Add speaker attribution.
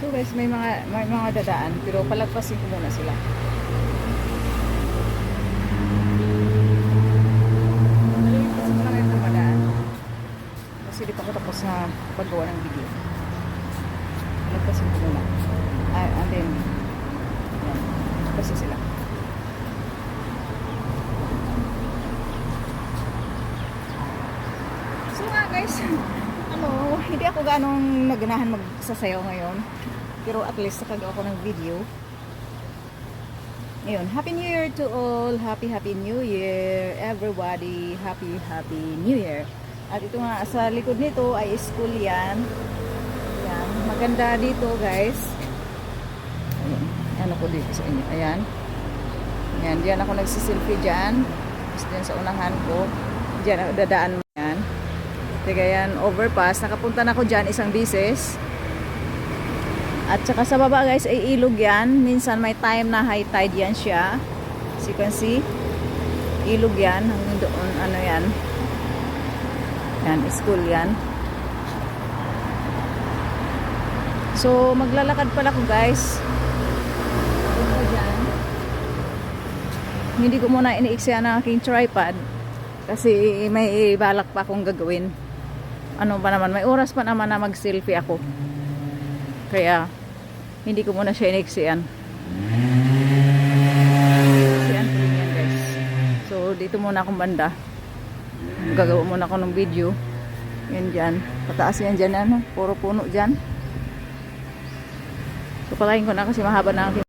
Speaker 1: So guys, may mga dadaan pero palagpasin ko muna sila. Palagpasin ko lang yung dumadaan. Kasi di pa ko tapos na paggawa ng video. Palagpasin ko muna. And then, yan. Kasi sila. So nga guys, hindi ako ganong naganahan magsasayaw ngayon. Pero at least nakagawa ko ng video. Ngayon, Happy New Year to all. Happy New Year everybody. Happy New Year. At ito nga, sa likod nito ay school yan. Ayan, maganda dito guys. Ayan, ano ko dito sa inyo. Ayan. Ayan, diyan ako nagsiselfie dyan. Tapos diyan sa unahan ko. Diyan ako dadaan mo yan. Teka yan, overpass. Nakapunta na ako dyan isang bisis. At saka sa baba guys ay ilog yan. Minsan may time na high tide yan siya. As you can see, ilog yan. Hanggang doon, ano yan. Yan, school yan. So, maglalakad pala ko guys. Ito dyan. Hindi ko muna iniiksyan ang aking tripod. Kasi may balak pa akong gagawin. Ano pa naman, may oras pa naman na mag-selfie ako. Kaya, hindi ko muna siya iniksiyan. Siyan po yan guys. So, dito muna akong banda. Gagawa muna ako ng video. Yan dyan. Pataas yan dyan. Ano? Puro puno dyan. So, palahin ko na kasi mahaba na aking